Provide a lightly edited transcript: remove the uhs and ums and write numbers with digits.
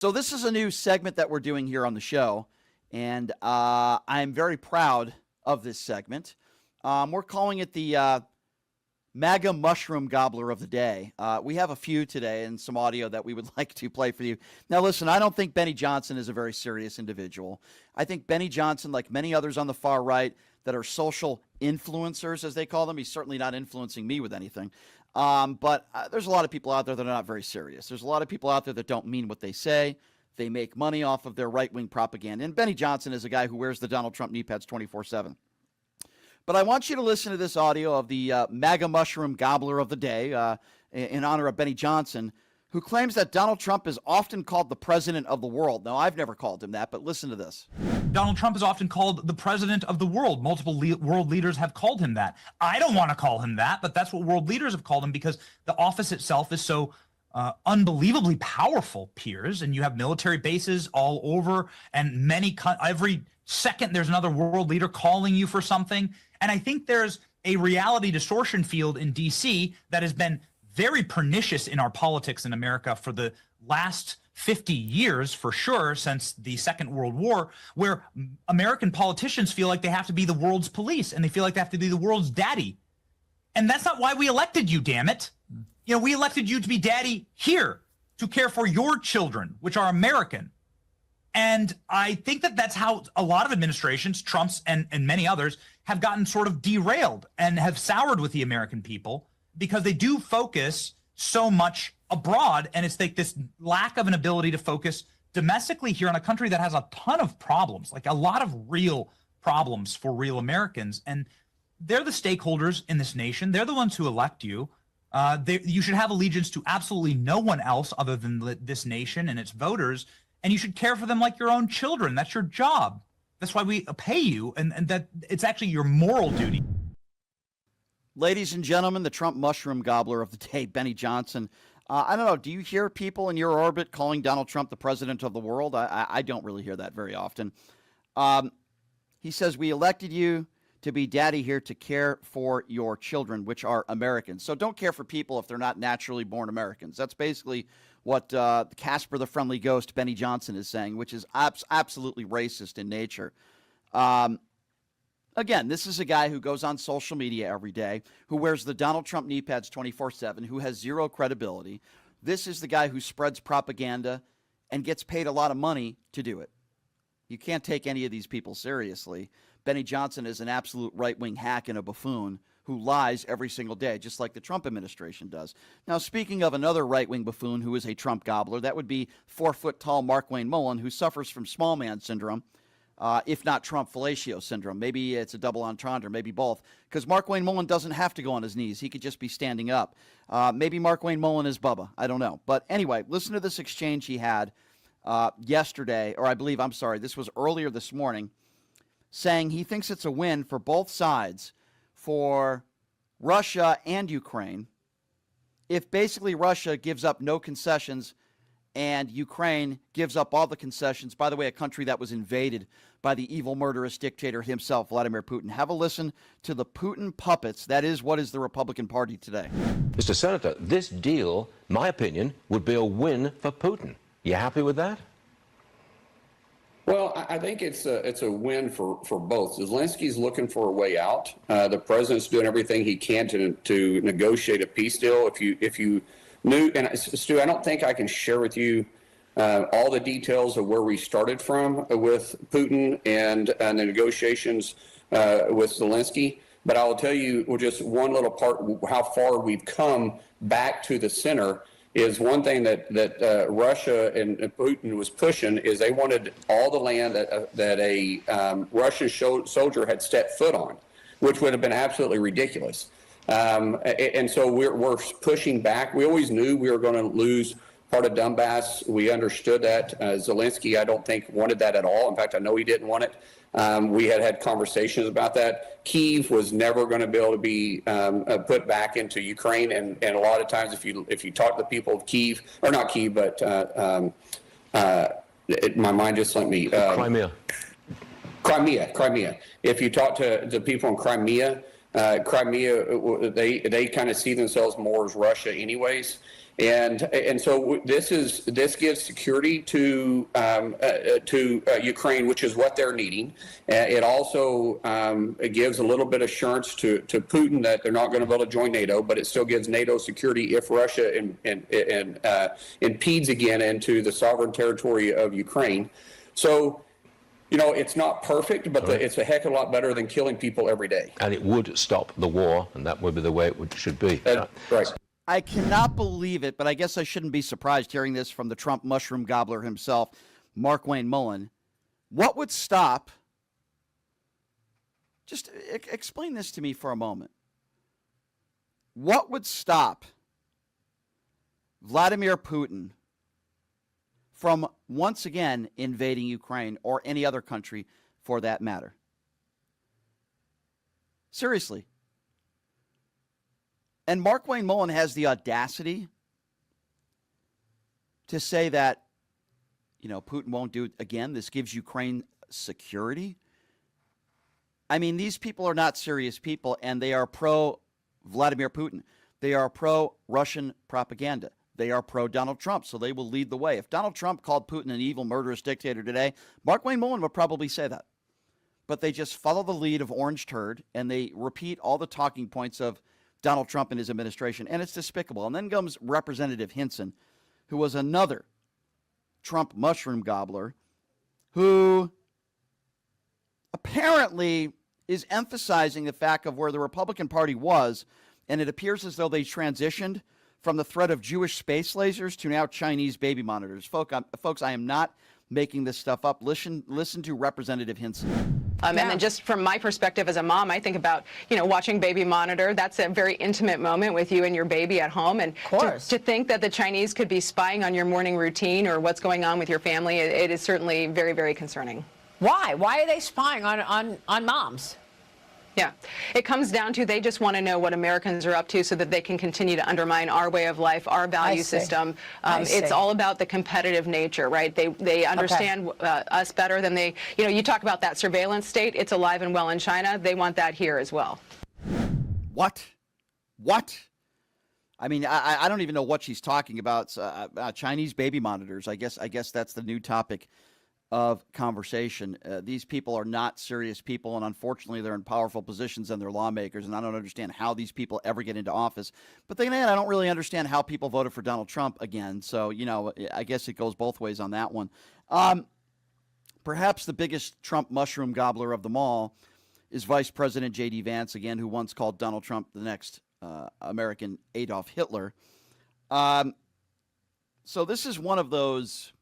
So this is a new segment that we're doing here on the show, and I'm very proud of this segment. We're calling it the MAGA mushroom gobbler of the day. We have a few today and some audio that we would like to play for you. Now, listen, I don't think Benny Johnson is a very serious individual. I think Benny Johnson, like many others on the far right that are social influencers, as they call them, he's certainly not influencing me with anything. But there's a lot of people out there that are not very serious. There's a lot of people out there that don't mean what they say. They make money off of their right-wing propaganda. And Benny Johnson is a guy who wears the Donald Trump knee pads 24/7. But I want you to listen to this audio of the MAGA mushroom gobbler of the day in honor of Benny Johnson, who claims that Donald Trump is often called the president of the world. Now, I've never called him that, but listen to this. Donald Trump is often called the president of the world. Multiple world leaders have called him that. I don't want to call him that, but that's what world leaders have called him because the office itself is so unbelievably powerful, Piers, and you have military bases all over, and every second there's another world leader calling you for something. And I think there's a reality distortion field in D.C. that has been very pernicious in our politics in America for the last 50 years, for sure, since the Second World War, where American politicians feel like they have to be the world's police and they feel like they have to be the world's daddy. And that's not why we elected you, damn it. You know, we elected you to be daddy here, to care for your children, which are American. And I think that that's how a lot of administrations, Trump's and many others, have gotten sort of derailed and have soured with the American people because they do focus so much abroad. And it's like this lack of an ability to focus domestically here in a country that has a ton of problems, like a lot of real problems for real Americans. And they're the stakeholders in this nation. They're the ones who elect you. You should have allegiance to absolutely no one else other than this nation and its voters. And you should care for them like your own children. That's your job. That's why we pay you, and that it's actually your moral duty. Ladies and gentlemen, the Trump mushroom gobbler of the day, Benny Johnson. I don't know, do you hear people in your orbit calling Donald Trump the president of the world? I don't really hear that very often. He says, we elected you to be daddy here to care for your children, which are Americans. So don't care for people if they're not naturally born Americans. That's basically what Casper the Friendly Ghost, Benny Johnson, is saying, which is absolutely racist in nature. Again, this is a guy who goes on social media every day, who wears the Donald Trump knee pads 24/7, who has zero credibility. This is the guy who spreads propaganda and gets paid a lot of money to do it. You can't take any of these people seriously. Benny Johnson is an absolute right-wing hack and a buffoon who lies every single day, just like the Trump administration does. Now, speaking of another right-wing buffoon who is a Trump gobbler, that would be 4-foot-tall Markwayne Mullin, who suffers from small man syndrome, if not Trump fellatio syndrome. Maybe it's a double entendre, maybe both, because Markwayne Mullin doesn't have to go on his knees. He could just be standing up. Maybe Markwayne Mullin is Bubba. I don't know. But anyway, listen to this exchange he had yesterday, or I believe, I'm sorry, this was earlier this morning, saying he thinks it's a win for both sides, for Russia and Ukraine, if basically Russia gives up no concessions and Ukraine gives up all the concessions. By the way, a country that was invaded by the evil, murderous dictator himself, Vladimir Putin. Have a listen to the Putin puppets. That is what is the Republican Party today. Mr. Senator, this deal, my opinion, would be a win for Putin. You happy with that? Well, I think it's a win for both. Zelensky's looking for a way out. The president's doing everything he can to negotiate a peace deal. If you knew, and Stu, I don't think I can share with you all the details of where we started from with Putin and the negotiations with Zelensky. But I will tell you just one little part, how far we've come back to the center. Is one thing that Russia and Putin was pushing is they wanted all the land that a Russian soldier had stepped foot on, which would have been absolutely ridiculous. And so we're pushing back. We always knew we were going to lose part of Donbass. We understood that. Zelensky, I don't think, wanted that at all. In fact, I know he didn't want it. We had conversations about that. Kyiv was never going to be able to be put back into Ukraine, and a lot of times, if you talk to the people of Kyiv, or not Kyiv, but my mind just slipped me. Crimea. If you talk to the people in Crimea, they kind of see themselves more as Russia, anyways. And so this gives security to Ukraine, which is what they're needing. It also it gives a little bit of assurance to Putin that they're not going to be able to join NATO, but it still gives NATO security if Russia impedes again into the sovereign territory of Ukraine. So, you know, it's not perfect, but it's a heck of a lot better than killing people every day. And it would stop the war, and that would be the way it should be. Right. I cannot believe it, but I guess I shouldn't be surprised hearing this from the Trump mushroom gobbler himself, Markwayne Mullin. What would stop? Just explain this to me for a moment. What would stop Vladimir Putin from once again invading Ukraine or any other country for that matter? Seriously. And Markwayne Mullin has the audacity to say that, you know, Putin won't do it again. This gives Ukraine security. I mean, these people are not serious people, and they are pro-Vladimir Putin. They are pro-Russian propaganda. They are pro-Donald Trump, so they will lead the way. If Donald Trump called Putin an evil, murderous dictator today, Markwayne Mullin would probably say that. But they just follow the lead of Orange Turd, and they repeat all the talking points of Donald Trump and his administration, and it's despicable. And then comes Representative Hinson, who was another Trump mushroom gobbler, who apparently is emphasizing the fact of where the Republican Party was, and it appears as though they transitioned from the threat of Jewish space lasers to now Chinese baby monitors. Folks, I am not making this stuff up. Listen to Representative Hinson. And then just from my perspective as a mom, I think about, you know, watching baby monitor. That's a very intimate moment with you and your baby at home. And to think that the Chinese could be spying on your morning routine or what's going on with your family, it is certainly very, very concerning. Why? Why are they spying on moms? Yeah, it comes down to they just want to know what Americans are up to so that they can continue to undermine our way of life, our value system. It's all about the competitive nature, right? They understand us better than they, you know, you talk about that surveillance state. It's alive and well in China. They want that here as well. What? I mean, I don't even know what she's talking about. Chinese baby monitors. I guess that's the new topic of conversation. These people are not serious people, and unfortunately they're in powerful positions and they're lawmakers, and I don't understand how these people ever get into office. But then again, I don't really understand how people voted for Donald Trump again. So, you know, I guess it goes both ways on that one. Perhaps the biggest Trump mushroom gobbler of them all is Vice President J.D. Vance, again, who once called Donald Trump the next American Adolf Hitler. So this is one of those